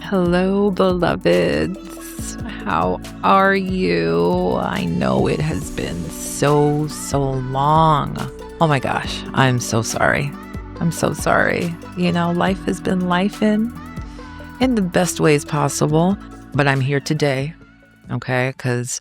Hello, beloveds. How are you? I know it has been so long. Oh my gosh, I'm so sorry. I'm so sorry. Life has been lifing in the best ways possible, but I'm here today, okay? Because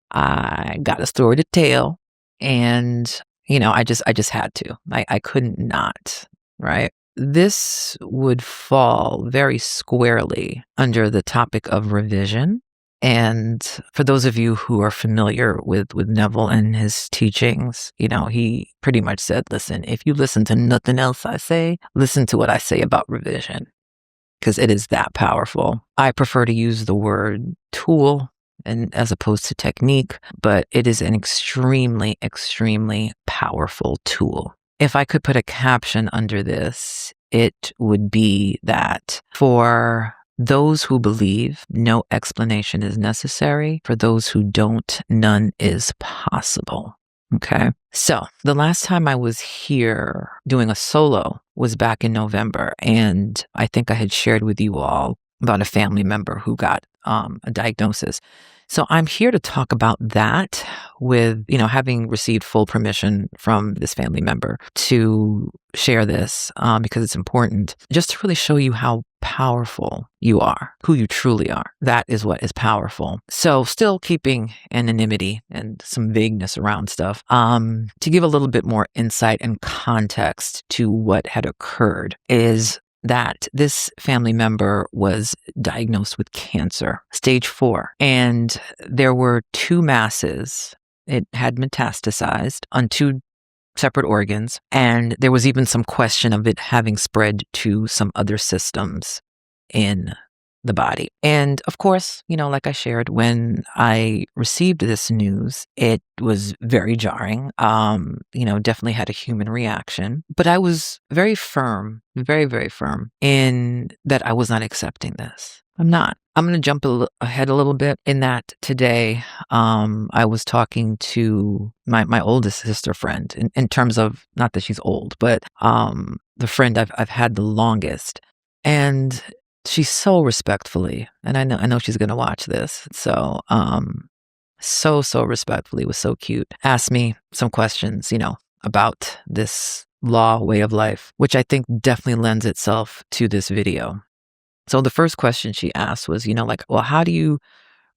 I got a story to tell, and I just had to. I couldn't not, right? This would fall very squarely under the topic of revision. And for those of you who are familiar with Neville and his teachings, he pretty much said, listen, if you listen to nothing else I say, listen to what I say about revision, because it is that powerful. I prefer to use the word tool and as opposed to technique, but it is an extremely, extremely powerful tool. If I could put a caption under this, it would be that for those who believe, no explanation is necessary. For those who don't, none is possible. Okay. So the last time I was here doing a solo was back in November. And I think I had shared with you all about a family member who got a diagnosis. So I'm here to talk about that with, having received full permission from this family member to share this because it's important just to really show you how powerful you are, who you truly are. That is what is powerful. So still keeping anonymity and some vagueness around stuff to give a little bit more insight and context to what had occurred is that this family member was diagnosed with cancer, stage 4. And there were 2 masses. It had metastasized on 2 separate organs. And there was even some question of it having spread to some other systems in the body. And of course, like I shared, when I received this news, it was very jarring. Definitely had a human reaction, but I was very firm, very, very firm in that I was not accepting this. I'm not. I'm going to jump ahead a little bit in that today. I was talking to my oldest sister friend in terms of, not that she's old, but the friend I've had the longest. And she so respectfully, and I know she's going to watch this. So, so respectfully, was so cute. Asked me some questions, about this law way of life, which I think definitely lends itself to this video. So the first question she asked was, well, how do you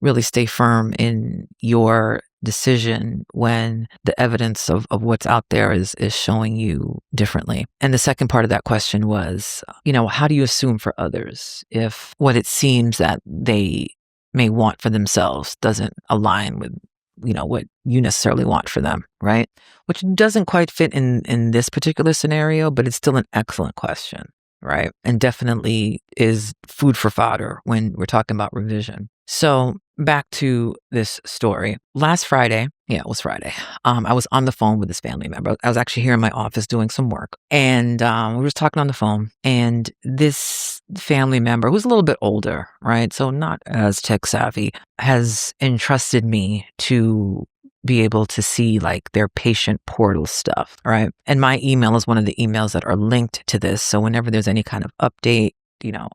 really stay firm in your decision when the evidence of what's out there is showing you differently? And the second part of that question was, how do you assume for others if what it seems that they may want for themselves doesn't align with, what you necessarily want for them, right? Which doesn't quite fit in this particular scenario, but it's still an excellent question, right? And definitely is food for fodder when we're talking about revision. So back to this story. Last Friday, it was Friday, I was on the phone with this family member. I was actually here in my office doing some work. And we were talking on the phone. And this family member, who's a little bit older, right? So not as tech savvy, has entrusted me to be able to see like their patient portal stuff, right? And my email is one of the emails that are linked to this. So whenever there's any kind of update,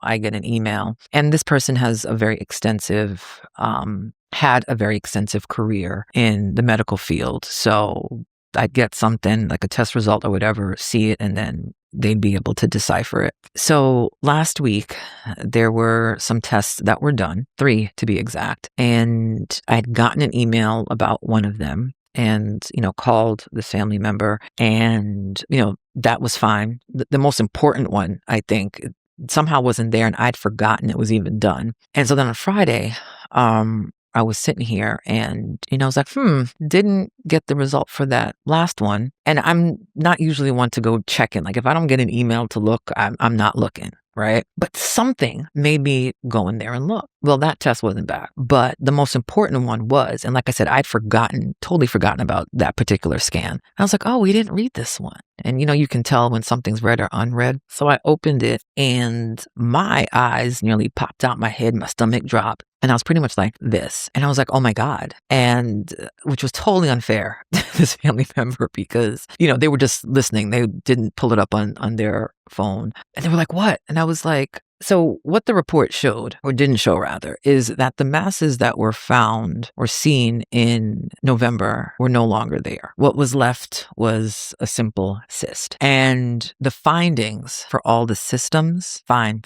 I get an email. And this person has a very extensive, had a very extensive career in the medical field. So I'd get something like a test result or whatever, see it, and then they'd be able to decipher it. So last week, there were some tests that were done, 3 to be exact. And I'd gotten an email about one of them and, called this family member. And, that was fine. The most important one, I think, somehow wasn't there and I'd forgotten it was even done. And so then on Friday, I was sitting here and, I was like, didn't get the result for that last one. And I'm not usually one to go check in. Like if I don't get an email to look, I'm not looking, right? But something made me go in there and look. Well, that test wasn't back, but the most important one was, and like I said, I'd totally forgotten about that particular scan. I was like, oh, we didn't read this one. And you can tell when something's read or unread. So I opened it and my eyes nearly popped out my head, my stomach dropped. And I was pretty much like this. And I was like, oh my God. And which was totally unfair to this family member because, they were just listening. They didn't pull it up on their phone. And they were like, what? And I was like, So what the report showed, or didn't show rather, is that the masses that were found or seen in November were no longer there. What was left was a simple cyst. And the findings for all the systems, fine.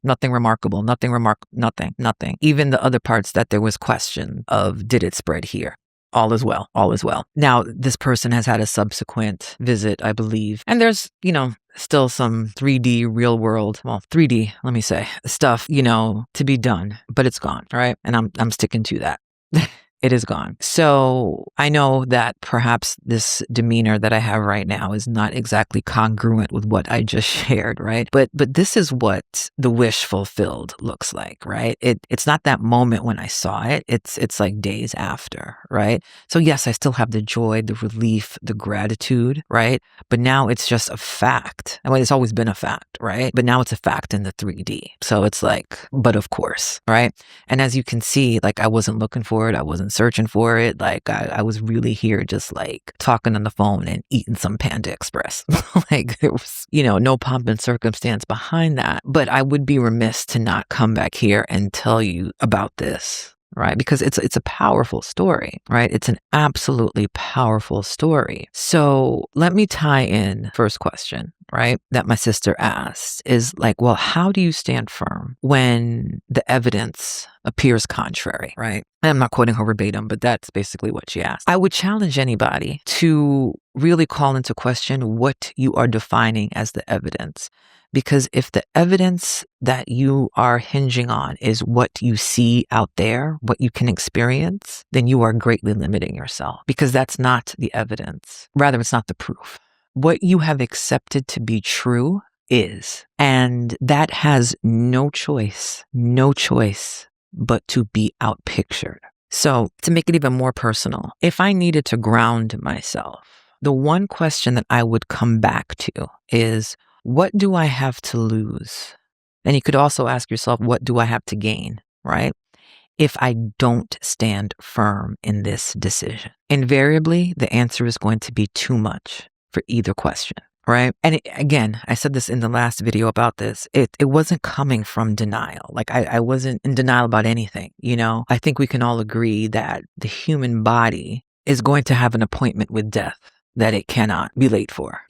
Nothing remarkable, nothing. Even the other parts that there was question of, did it spread here? All is well. Now, this person has had a subsequent visit, I believe. And there's, still some 3D real world, 3D, let me say, stuff, to be done, but it's gone. All right. And I'm sticking to that. It is gone. So I know that perhaps this demeanor that I have right now is not exactly congruent with what I just shared, right? But this is what the wish fulfilled looks like, right? It's not that moment when I saw it. It's like days after, right? So yes, I still have the joy, the relief, the gratitude, right? But now it's just a fact. I mean, it's always been a fact, right? But now it's a fact in the 3D. So it's like, but of course, right? And as you can see, like I wasn't looking for it. I wasn't searching for it. Like I was really here just like talking on the phone and eating some Panda Express. Like there was, no pomp and circumstance behind that. But I would be remiss to not come back here and tell you about this. Right? Because it's a powerful story, right? It's an absolutely powerful story. So let me tie in first question, right? That my sister asked is like, well, how do you stand firm when the evidence appears contrary, right? And I'm not quoting her verbatim, but that's basically what she asked. I would challenge anybody to really call into question what you are defining as the evidence. Because if the evidence that you are hinging on is what you see out there, what you can experience, then you are greatly limiting yourself because that's not the evidence. Rather, it's not the proof. What you have accepted to be true is, and that has no choice but to be outpictured. So to make it even more personal, if I needed to ground myself, the one question that I would come back to is, what do I have to lose? And you could also ask yourself, what do I have to gain, right? If I don't stand firm in this decision. Invariably, the answer is going to be too much for either question, right? And again, I said this in the last video about this. It wasn't coming from denial. Like I wasn't in denial about anything, I think we can all agree that the human body is going to have an appointment with death that it cannot be late for,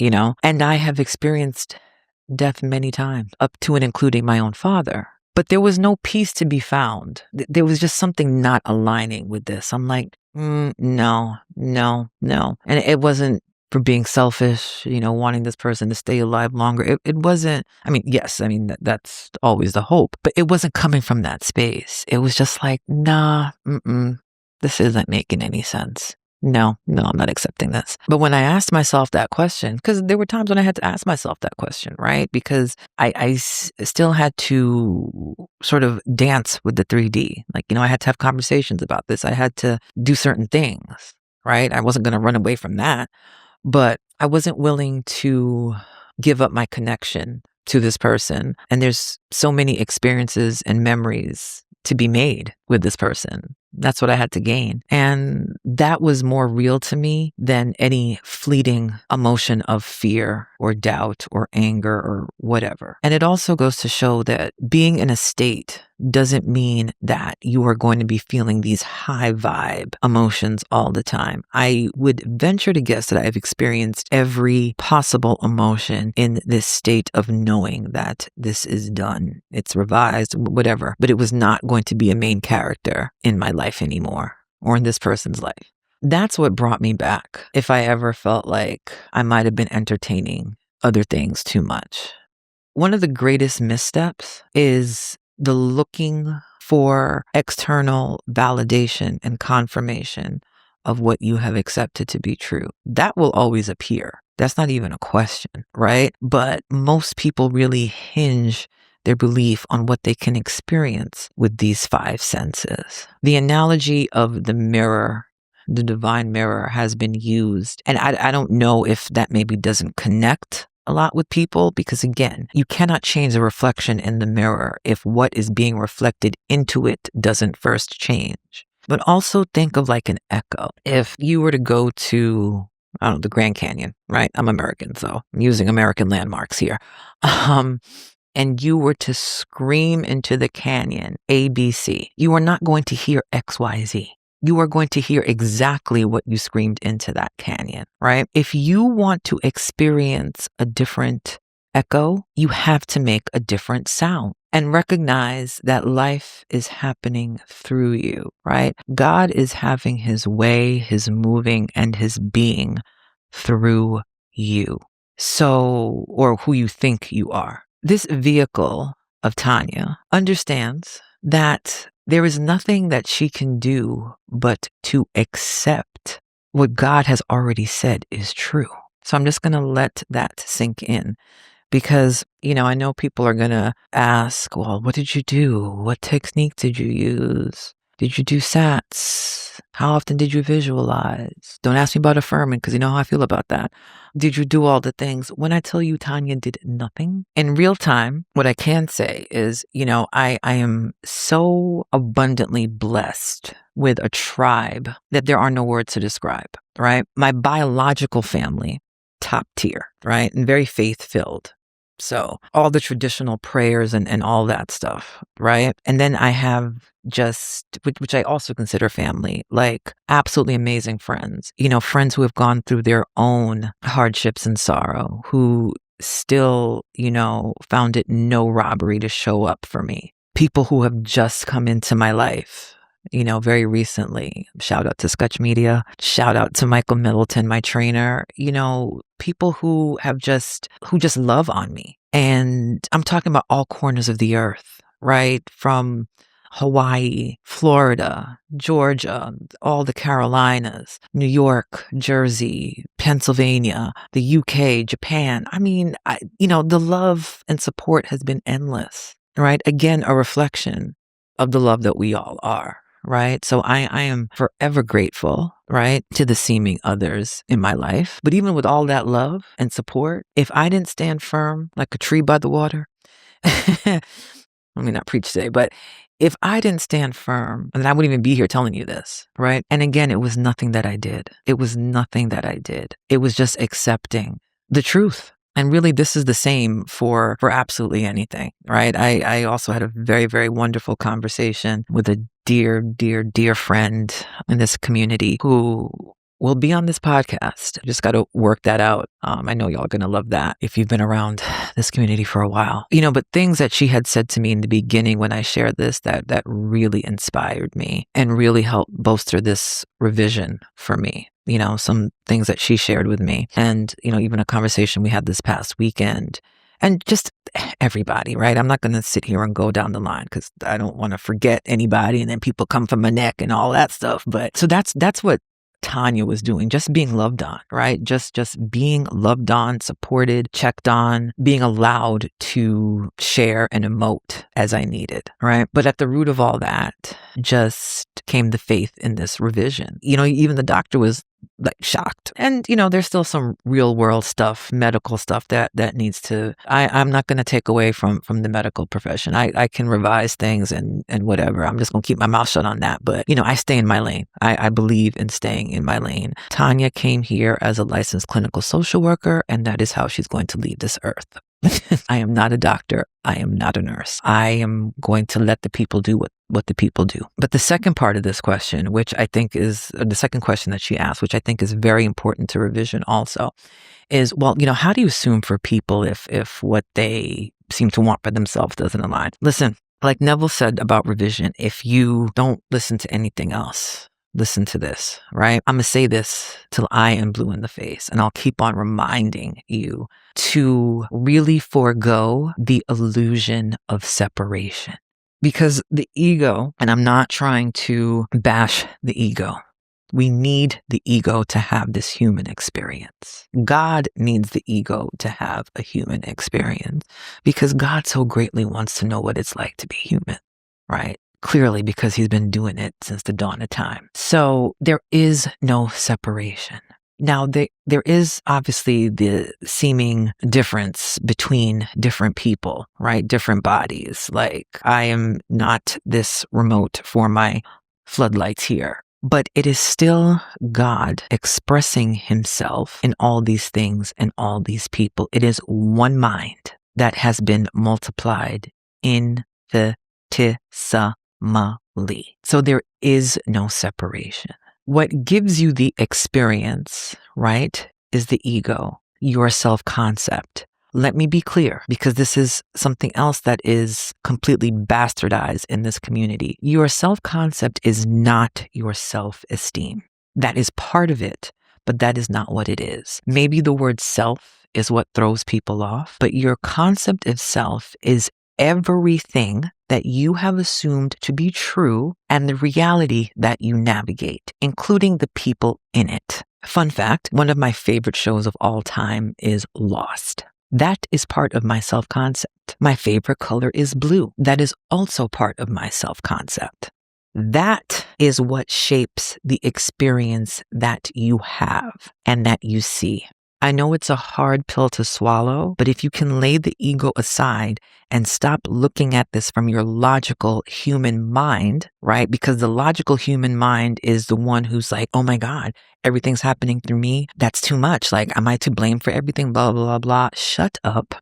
And I have experienced death many times, up to and including my own father. But there was no peace to be found. There was just something not aligning with this. I'm like, no. And it wasn't for being selfish, wanting this person to stay alive longer. It wasn't, yes, that's always the hope, but it wasn't coming from that space. It was just like, nah, this isn't making any sense. No, I'm not accepting this. But when I asked myself that question, because there were times when I had to ask myself that question, right? Because I still had to sort of dance with the 3D. Like, I had to have conversations about this. I had to do certain things, right? I wasn't going to run away from that, but I wasn't willing to give up my connection to this person. And there's so many experiences and memories to be made with this person. That's what I had to gain. And that was more real to me than any fleeting emotion of fear or doubt or anger or whatever. And it also goes to show that being in a state doesn't mean that you are going to be feeling these high vibe emotions all the time. I would venture to guess that I've experienced every possible emotion in this state of knowing that this is done. It's revised, whatever, but it was not going to be a main character in my life anymore or in this person's life. That's what brought me back if I ever felt like I might have been entertaining other things too much. One of the greatest missteps is the looking for external validation and confirmation of what you have accepted to be true. That will always appear. That's not even a question, right? But most people really hinge their belief on what they can experience with these five senses. The analogy of the mirror, the divine mirror, has been used. And I don't know if that maybe doesn't connect a lot with people, because again, you cannot change the reflection in the mirror if what is being reflected into it doesn't first change. But also think of like an echo. If you were to go to, I don't know, the Grand Canyon, right? I'm American, so I'm using American landmarks here. and you were to scream into the canyon, ABC, you are not going to hear XYZ. You are going to hear exactly what you screamed into that canyon, right? If you want to experience a different echo, you have to make a different sound and recognize that life is happening through you, right? God is having his way, his moving, and his being through you. So, or who you think you are. This vehicle of Tanya understands that there is nothing that she can do but to accept what God has already said is true. So I'm just going to let that sink in because, I know people are going to ask, well, what did you do? What technique did you use? Did you do SATs? How often did you visualize? Don't ask me about affirming because you know how I feel about that. Did you do all the things? When I tell you Tanya did nothing in real time, what I can say is, I am so abundantly blessed with a tribe that there are no words to describe, right? My biological family, top tier, right? And very faith filled. So all the traditional prayers and all that stuff, right? And then I have which I also consider family, like absolutely amazing friends, friends who have gone through their own hardships and sorrow, who still, found it no robbery to show up for me. People who have just come into my life, very recently. Shout out to Sketch Media. Shout out to Michael Middleton, my trainer. People who just love on me. And I'm talking about all corners of the earth, right? From Hawaii, Florida, Georgia, all the Carolinas, New York, Jersey, Pennsylvania, the UK, Japan. I mean, the love and support has been endless, right? Again, a reflection of the love that we all are. Right. So I am forever grateful, right, to the seeming others in my life. But even with all that love and support, if I didn't stand firm like a tree by the water, let me not preach today, but if I didn't stand firm, then I wouldn't even be here telling you this, right? And again, it was nothing that I did. It was nothing that I did. It was just accepting the truth. And really, this is the same for absolutely anything, right? I also had a very, very wonderful conversation with a dear, dear, dear friend in this community who will be on this podcast. Just got to work that out. I know y'all are going to love that if you've been around this community for a while. But things that she had said to me in the beginning when I shared this, that really inspired me and really helped bolster this revision for me. Some things that she shared with me and, even a conversation we had this past weekend and just everybody, right? I'm not going to sit here and go down the line because I don't want to forget anybody and then people come from my neck and all that stuff. But so that's what Tanya was doing, just being loved on, right? Just being loved on, supported, checked on, being allowed to share and emote as I needed, right? But at the root of all that just came the faith in this revision. Even the doctor was like shocked. And, there's still some real world stuff, medical stuff that needs to, I'm not going to take away from the medical profession. I can revise things and whatever. I'm just going to keep my mouth shut on that. But, I stay in my lane. I believe in staying in my lane. Tanya came here as a licensed clinical social worker, and that is how she's going to leave this earth. I am not a doctor. I am not a nurse. I am going to let the people do what the people do. But the second part of this question, which I think is the second question that she asked, which I think is very important to revision also, is, well, how do you assume for people if what they seem to want for themselves doesn't align? Listen, like Neville said about revision, if you don't listen to anything else, listen to this, right? I'm going to say this till I am blue in the face, and I'll keep on reminding you to really forego the illusion of separation. Because the ego, and I'm not trying to bash the ego, we need the ego to have this human experience. God needs the ego to have a human experience because God so greatly wants to know what it's like to be human, right? Clearly, because he's been doing it since the dawn of time. So there is no separation. Now, there is obviously the seeming difference between different people, right? Different bodies. Like, I am not this remote for my floodlights here, but it is still God expressing himself in all these things and all these people. It is one mind. that has been multiplied infinitesimally. So there is no separation. What gives you the experience, right, is the ego, your self-concept. Let me be clear, because this is something else that is completely bastardized in this community. Your self-concept is not your self-esteem. That is part of it, but that is not what it is. Maybe the word self is what throws people off, but your concept of self is everything that you have assumed to be true and the reality that you navigate, including the people in it. Fun fact, one of my favorite shows of all time is Lost. That is part of my self-concept. My favorite color is blue. That is also part of my self-concept. That is what shapes the experience that you have and that you see. I know it's a hard pill to swallow, but if you can lay the ego aside and stop looking at this from your logical human mind, right? Because the logical human mind is the one who's like, oh my God, everything's happening through me. That's too much. Like, am I to blame for everything? Blah, blah, blah, blah. Shut up.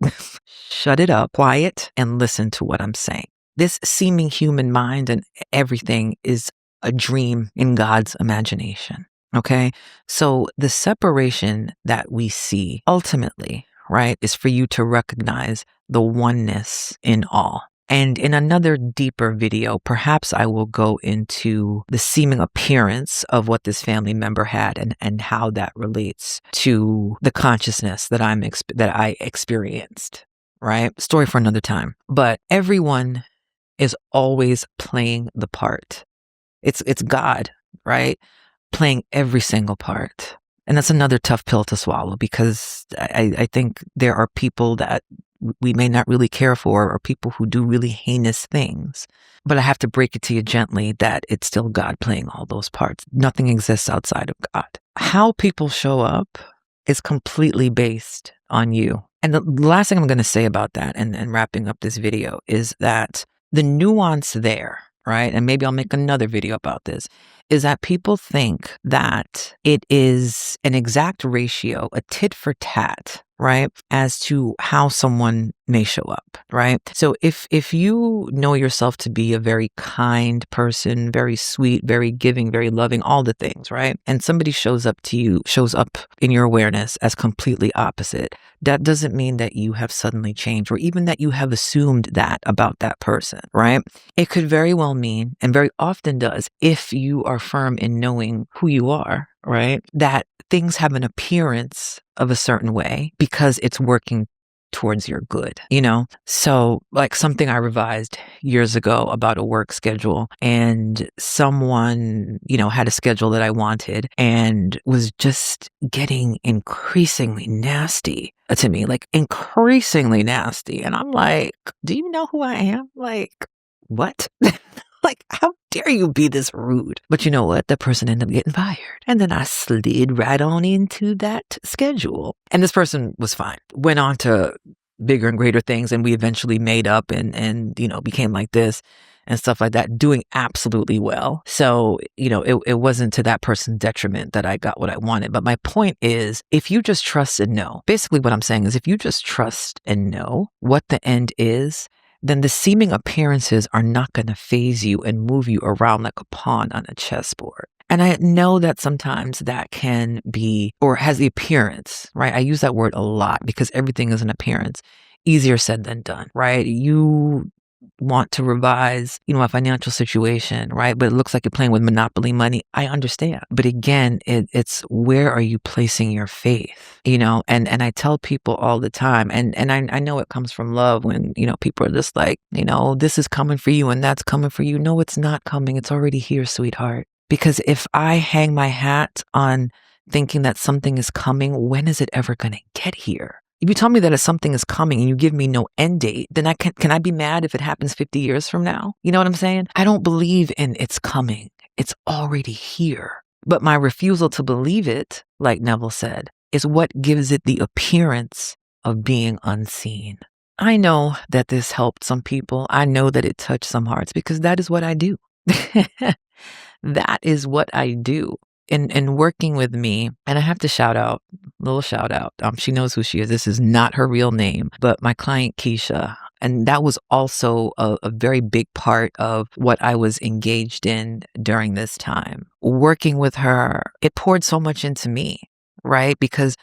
Shut it up. Quiet and listen to what I'm saying. This seeming human mind and everything is a dream in God's imagination. Okay. So the separation that we see ultimately, right, is for you to recognize the oneness in all. And in another deeper video, perhaps I will go into the seeming appearance of what this family member had and how that relates to the consciousness that I experienced, right? Story for another time. But everyone is always playing the part. It's God, right? Playing every single part. And that's another tough pill to swallow, because I think there are people that we may not really care for, or people who do really heinous things. But I have to break it to you gently that it's still God playing all those parts. Nothing exists outside of God. How people show up is completely based on you. And the last thing I'm going to say about that, and wrapping up this video, is that the nuance there, right? And maybe I'll make another video about this, is that people think that it is an exact ratio, a tit for tat, right, as to how someone may show up, right? So if you know yourself to be a very kind person, very sweet, very giving, very loving, all the things, right? And somebody shows up in your awareness as completely opposite, that doesn't mean that you have suddenly changed, or even that you have assumed that about that person, right? It could very well mean, and very often does, if you are firm in knowing who you are, right, that things have an appearance of a certain way because it's working towards your good, you know? So like something I revised years ago about a work schedule, and someone, had a schedule that I wanted and was just getting increasingly nasty to me, like increasingly nasty. And I'm like, do you know who I am? Like, what? Like, how dare you be this rude? But you know what? The person ended up getting fired. And then I slid right on into that schedule. And this person was fine. Went on to bigger and greater things. And we eventually made up and became like this and stuff like that, doing absolutely well. So, it wasn't to that person's detriment that I got what I wanted. But my point is, if you just trust and know, basically what I'm saying is, if you just trust and know what the end is, then the seeming appearances are not going to faze you and move you around like a pawn on a chessboard. And I know that sometimes that can be, or has the appearance, right? I use that word a lot because everything is an appearance. Easier said than done, right? You want to revise, a financial situation, right? But it looks like you're playing with monopoly money. I understand. But again, it's where are you placing your faith, and I tell people all the time, and I know it comes from love when, people are just like, this is coming for you and that's coming for you. No, it's not coming. It's already here, sweetheart. Because if I hang my hat on thinking that something is coming, when is it ever going to get here? If you tell me that something is coming and you give me no end date, then can I be mad if it happens 50 years from now? You know what I'm saying? I don't believe in it's coming. It's already here. But my refusal to believe it, like Neville said, is what gives it the appearance of being unseen. I know that this helped some people. I know that it touched some hearts because that is what I do. That is what I do. In working with me, and I have to shout out little shout out. She knows who she is. This is not her real name, but my client Keisha. And that was also a very big part of what I was engaged in during this time. Working with her, it poured so much into me, right? Because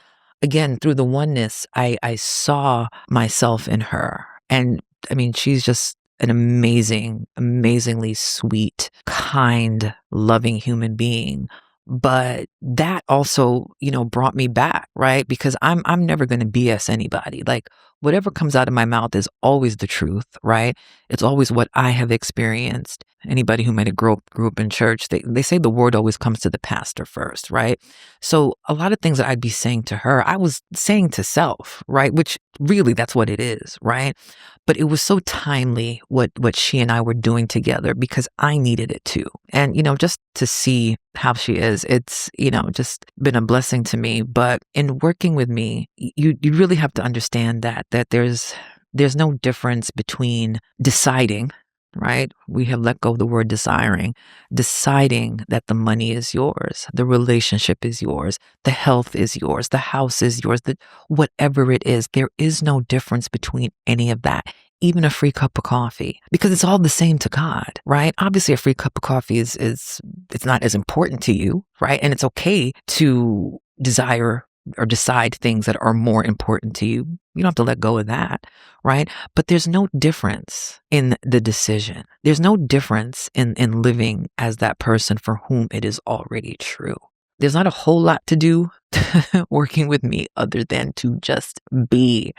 again, through the oneness, I saw myself in her. And I mean, she's just an amazingly sweet, kind, loving human being. But that also, brought me back, right? Because I'm never going to BS anybody. Like whatever comes out of my mouth is always the truth, right? It's always what I have experienced. Anybody who might have grew up in church, they say the word always comes to the pastor first, right? So a lot of things that I'd be saying to her, I was saying to self, right? Which really that's what it is, right? But it was so timely what she and I were doing together because I needed it too. And, just to see how she is, it's, just been a blessing to me. But in working with me, you really have to understand that there's no difference between deciding, right? We have let go of the word deciding that the money is yours, the relationship is yours, the health is yours, the house is yours, whatever it is, there is no difference between any of that. Even a free cup of coffee, because it's all the same to God, right? Obviously, a free cup of coffee is it's not as important to you, right? And it's okay to desire or decide things that are more important to you. You don't have to let go of that, right? But there's no difference in the decision. There's no difference in living as that person for whom it is already true. There's not a whole lot to do working with me other than to just be,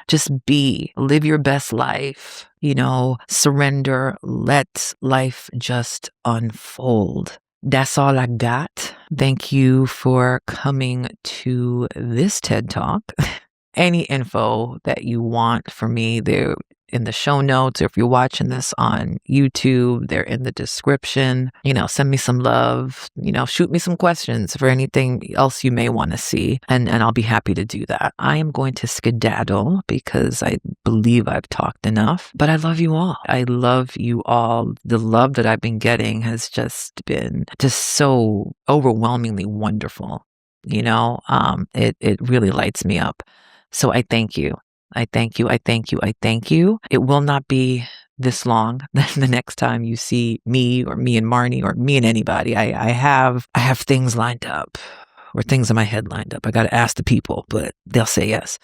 live your best life, surrender, let life just unfold. That's all I got. Thank you for coming to this TED Talk. Any info that you want from me, they're in the show notes. Or if you're watching this on YouTube, they're in the description. Send me some love, shoot me some questions for anything else you may want to see. And I'll be happy to do that. I am going to skedaddle because I believe I've talked enough, but I love you all. I love you all. The love that I've been getting has just been so overwhelmingly wonderful. It really lights me up. So I thank you. I thank you. I thank you. I thank you. It will not be this long the next time you see me or me and Marnie or me and anybody. I have things lined up or things in my head lined up. I got to ask the people, but they'll say yes.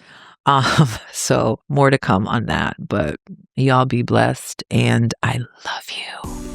So more to come on that, but y'all be blessed and I love you.